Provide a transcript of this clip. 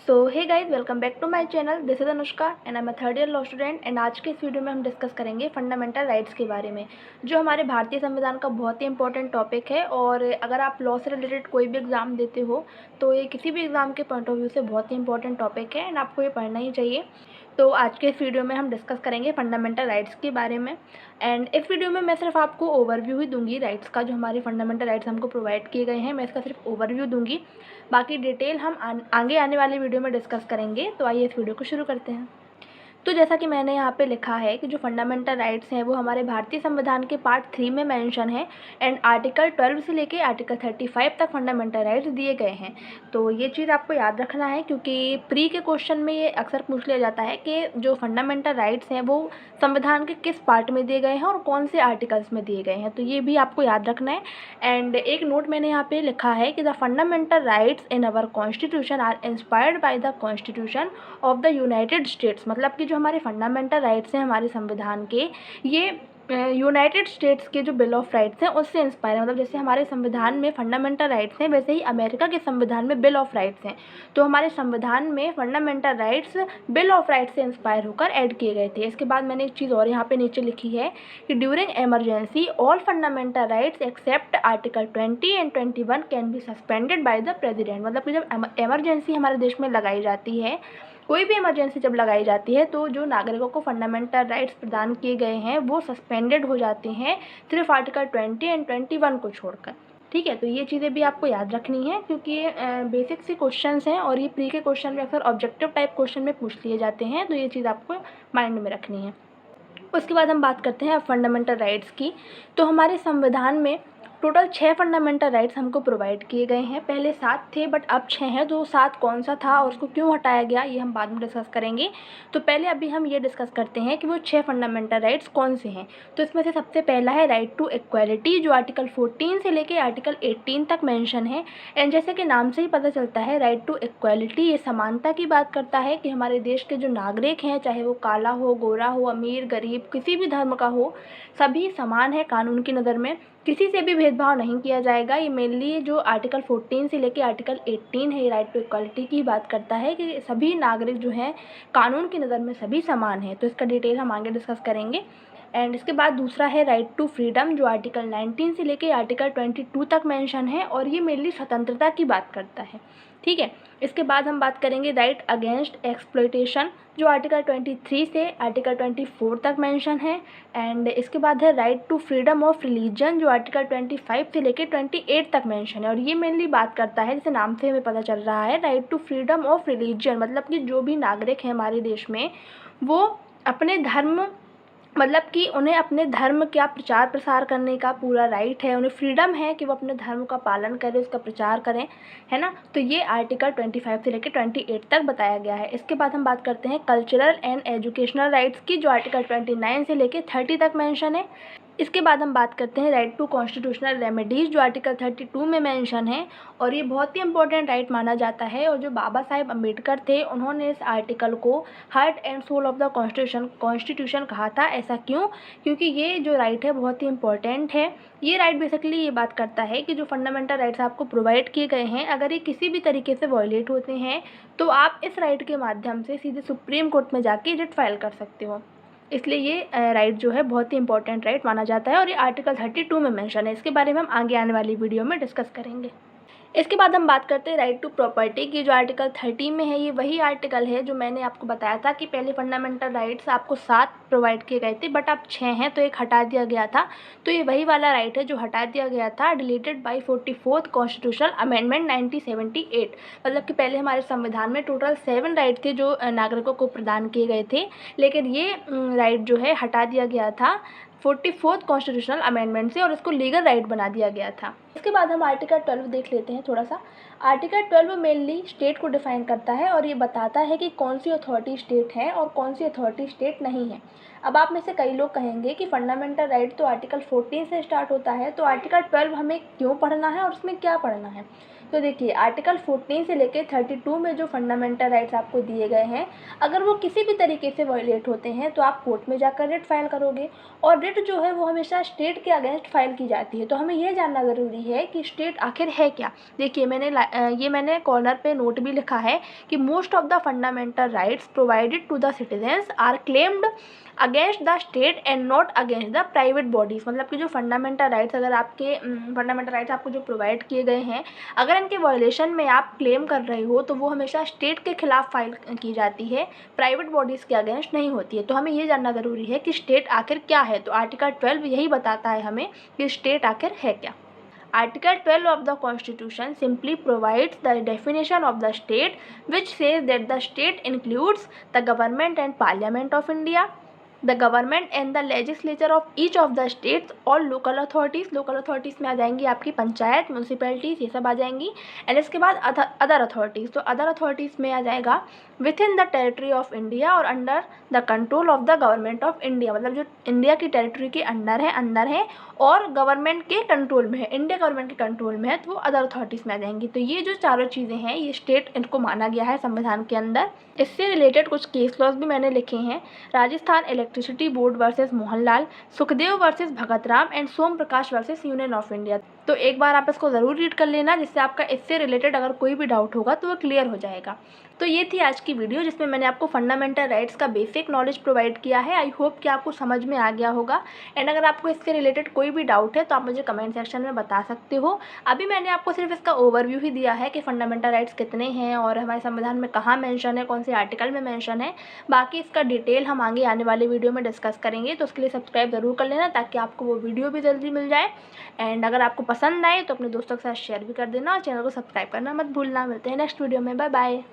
So hey guys, welcome back to my channel. This is Anushka and I am a third year law student. And आज के इस video में हम discuss करेंगे fundamental rights के बारे में, जो हमारे भारतीय संविधान का बहुत ही इंपॉर्टेंट टॉपिक है। और अगर आप लॉ से रिलेटेड कोई भी एग्ज़ाम देते हो तो ये किसी भी एग्ज़ाम के पॉइंट ऑफ व्यू से बहुत ही इंपॉर्टेंट टॉपिक है एंड आपको ये पढ़ना ही चाहिए। तो आज के इस वीडियो में हम डिस्कस करेंगे फंडामेंटल राइट्स के बारे में। एंड इस वीडियो में मैं सिर्फ आपको ओवरव्यू ही दूंगी राइट्स का, जो हमारे फंडामेंटल राइट्स हमको प्रोवाइड किए गए हैं। मैं इसका सिर्फ ओवरव्यू दूंगी, बाकी डिटेल हम आगे आने वाले वीडियो में डिस्कस करेंगे। तो आइए इस वीडियो को शुरू करते हैं। तो जैसा कि मैंने यहाँ पे लिखा है कि जो फंडामेंटल राइट्स हैं वो हमारे भारतीय संविधान के पार्ट 3 में मेंशन है एंड आर्टिकल 12 से लेके आर्टिकल 35 तक फंडामेंटल राइट्स दिए गए हैं। तो ये चीज़ आपको याद रखना है, क्योंकि प्री के क्वेश्चन में ये अक्सर पूछ लिया जाता है कि जो फंडामेंटल राइट्स हैं वो संविधान के किस पार्ट में दिए गए हैं और कौन से आर्टिकल्स में दिए गए हैं। तो ये भी आपको याद रखना है। एंड एक नोट मैंने यहाँ पे लिखा है कि the fundamental rights in our constitution are inspired by the constitution of the United States. मतलब कि जो हमारे फंडामेंटल राइट्स हैं हमारे संविधान के, ये यूनाइटेड स्टेट्स के जो बिल ऑफ राइट्स हैं उससे इंस्पायर है। मतलब जैसे हमारे संविधान में फंडामेंटल राइट्स हैं, वैसे ही अमेरिका के संविधान में बिल ऑफ राइट्स हैं। तो हमारे संविधान में fundamental rights bill of rights से इंस्पायर होकर ऐड किए गए थे। इसके बाद मैंने एक चीज़ और यहाँ पे नीचे लिखी है कि during emergency all fundamental rights except article 20 and 21 can be suspended by the president. मतलब कि जब एमरजेंसी हमारे देश में लगाई जाती है, कोई भी इमरजेंसी जब लगाई जाती है, तो जो नागरिकों को फंडामेंटल राइट्स प्रदान किए गए हैं वो सस्पेंडेड हो जाते हैं, सिर्फ आर्टिकल 20 एंड 21 को छोड़कर। ठीक है, तो ये चीज़ें भी आपको याद रखनी है, क्योंकि ये बेसिक सी क्वेश्चंस हैं और ये प्री के क्वेश्चन में अक्सर ऑब्जेक्टिव टाइप क्वेश्चन में पूछ लिए जाते हैं। तो ये चीज़ आपको माइंड में रखनी है। उसके बाद हम बात करते हैं फंडामेंटल राइट्स की। तो हमारे संविधान में टोटल 6 फंडामेंटल राइट्स हमको प्रोवाइड किए गए हैं। पहले 7 थे बट अब 6 हैं। तो 7 कौन सा था और उसको क्यों हटाया गया, ये हम बाद में डिस्कस करेंगे। तो पहले अभी हम ये डिस्कस करते हैं कि वो 6 फंडामेंटल राइट्स कौन से हैं। तो इसमें से सबसे पहला है राइट टू इक्वालिटी, जो आर्टिकल 14 से लेके आर्टिकल 18 तक मेंशन है। एंड जैसे कि नाम से ही पता चलता है, राइट टू इक्वालिटी ये समानता की बात करता है कि हमारे देश के जो नागरिक हैं, चाहे वो काला हो, गोरा हो, अमीर गरीब, किसी भी धर्म का हो, सभी समान है कानून की नज़र में। किसी से भी भेदभाव नहीं किया जाएगा। ये मेनली जो आर्टिकल 14 से लेके आर्टिकल 18 है, ये राइट टू इक्वालिटी की बात करता है कि सभी नागरिक जो हैं कानून की नज़र में सभी समान हैं। तो इसका डिटेल हम आगे डिस्कस करेंगे। एंड इसके बाद दूसरा है राइट टू फ्रीडम, जो आर्टिकल 19 से लेके आर्टिकल 22 तक मेंशन है और ये मेनली स्वतंत्रता की बात करता है। ठीक है, इसके बाद हम बात करेंगे राइट अगेंस्ट एक्सप्लॉयटेशन, जो आर्टिकल 23 से आर्टिकल 24 तक मेंशन है। एंड इसके बाद है right to freedom of religion, जो आर्टिकल 25 से लेके 28 तक मेंशन है और ये मेनली बात करता है, जैसे नाम से हमें पता चल रहा है, right to freedom of religion. मतलब कि जो भी नागरिक हैं हमारे देश में, वो अपने धर्म, मतलब कि उन्हें अपने धर्म का प्रचार प्रसार करने का पूरा राइट है, उन्हें फ्रीडम है कि वो अपने धर्म का पालन करें, उसका प्रचार करें, है ना। तो ये आर्टिकल 25 से लेकर 28 तक बताया गया है। इसके बाद हम बात करते हैं कल्चरल एंड एजुकेशनल राइट्स की, जो आर्टिकल 29 से लेकर 30 तक मेंशन है। इसके बाद हम बात करते हैं राइट टू कॉन्स्टिट्यूशनल रेमेडीज़, जो आर्टिकल 32 में मेंशन है और ये बहुत ही इंपॉर्टेंट राइट माना जाता है। और जो बाबा साहेब अम्बेडकर थे, उन्होंने इस आर्टिकल को heart and soul of the constitution कहा था। ऐसा क्यों? क्योंकि ये जो राइट है बहुत ही इंपॉर्टेंट है। ये राइट बेसिकली ये बात करता है कि जो फंडामेंटल राइट्स आपको प्रोवाइड किए गए हैं, अगर ये किसी भी तरीके से वॉयलेट होते हैं तो आप इस राइट के माध्यम से सीधे सुप्रीम कोर्ट में जाके रिट फाइल कर सकते हो। इसलिए ये राइट जो है बहुत ही इंपॉर्टेंट राइट माना जाता है और ये आर्टिकल 32 में मेंशन है। इसके बारे में हम आगे आने वाली वीडियो में डिस्कस करेंगे। इसके बाद हम बात करते हैं राइट टू प्रॉपर्टी की, जो आर्टिकल 30 में है। ये वही आर्टिकल है जो मैंने आपको बताया था कि पहले फंडामेंटल राइट्स आपको 7 प्रोवाइड किए गए थे बट अब 6 हैं, तो एक हटा दिया गया था। तो ये वही वाला राइट है जो हटा दिया गया था, deleted bye 44th constitutional amendment 1978। मतलब कि पहले हमारे संविधान में टोटल 7 राइट थे जो नागरिकों को प्रदान किए गए थे, लेकिन ये राइट जो है हटा दिया गया था 44th कॉन्स्टिट्यूशनल अमेंडमेंट से और इसको लीगल राइट बना दिया गया था। इसके बाद हम आर्टिकल 12 देख लेते हैं थोड़ा सा। आर्टिकल 12 मेनली स्टेट को डिफाइन करता है और ये बताता है कि कौन सी अथॉरिटी स्टेट है और कौन सी अथॉरिटी स्टेट नहीं है। अब आप में से कई लोग कहेंगे कि फंडामेंटल राइट तो आर्टिकल 14 से स्टार्ट होता है, तो आर्टिकल 12 हमें क्यों पढ़ना है और उसमें क्या पढ़ना है। तो देखिए आर्टिकल 14 से लेकर 32 में जो फंडामेंटल राइट्स आपको दिए गए हैं, अगर वो किसी भी तरीके से वायलेट होते हैं तो आप कोर्ट में जाकर रिट फाइल करोगे, और रिट जो है वो हमेशा स्टेट के अगेंस्ट फाइल की जाती है। तो हमें ये जानना ज़रूरी है कि स्टेट आखिर है क्या। देखिए मैंने कॉर्नर पे नोट भी लिखा है कि most of the fundamental rights provided to the citizens are claimed against the state and not against the private bodies. मतलब कि जो फंडामेंटल राइट्स अगर आपके फंडामेंटल राइट्स आपको जो प्रोवाइड किए गए हैं, अगर इनके वायलेशन में आप क्लेम कर रहे हो तो वो हमेशा स्टेट के खिलाफ फाइल की जाती है, प्राइवेट बॉडीज़ के अगेंस्ट नहीं होती है। तो हमें ये जानना ज़रूरी है कि स्टेट आखिर क्या है। तो आर्टिकल 12 यही बताता है हमें कि स्टेट आखिर है क्या। Article 12 of the Constitution simply provides the definition of the state, which says that the state includes the government and parliament of India, the government and the legislature of each of the states, और local authorities। local authorities में आ जाएंगी आपकी panchayat, municipalities, ये सब आ जाएंगी। And इसके बाद other authorities, तो अदर अथॉरिटीज़ में आ जाएगा within the territory of India और under the control of the government of India. मतलब जो इंडिया की टेरिटरी के अंदर है और गवर्नमेंट के कंट्रोल में है, इंडिया गवर्नमेंट के कंट्रोल में है, तो वो अदर अथॉरिटीज़ में आ जाएंगी। तो ये जो चारों चीज़ें हैं ये स्टेट इनको माना गया है संविधान के अंदर। इससे रिलेटेड कुछ केस लॉज भी मैंने लिखे हैं। Rajasthan electricity board versus Mohanlal, Sukhdev versus Bhagat Ram and Som Prakash versus union of India. तो एक बार आप इसको ज़रूर रीड कर लेना, जिससे आपका इससे रिलेटेड अगर कोई भी डाउट होगा तो वो क्लियर हो जाएगा। तो ये थी आज की वीडियो जिसमें मैंने आपको फंडामेंटल राइट्स का बेसिक नॉलेज प्रोवाइड किया है। आई होप कि आपको समझ में आ गया होगा। एंड अगर आपको इसके रिलेटेड कोई भी डाउट है तो आप मुझे कमेंट सेक्शन में बता सकते हो। अभी मैंने आपको सिर्फ इसका ओवरव्यू ही दिया है कि फंडामेंटल राइट्स कितने हैं और हमारे संविधान में कहाँ मेंशन है, कौन से आर्टिकल में मेंशन है। बाकी इसका डिटेल हम आगे आने वाले वीडियो में डिस्कस करेंगे, तो उसके लिए सब्सक्राइब ज़रूर कर लेना ताकि आपको वो वीडियो भी जल्दी मिल जाए। एंड अगर आपको पसंद आए तो अपने दोस्तों के साथ शेयर भी कर देना और चैनल को सब्सक्राइब करना मत भूलना। मिलते हैं नेक्स्ट वीडियो में, बाय बाय।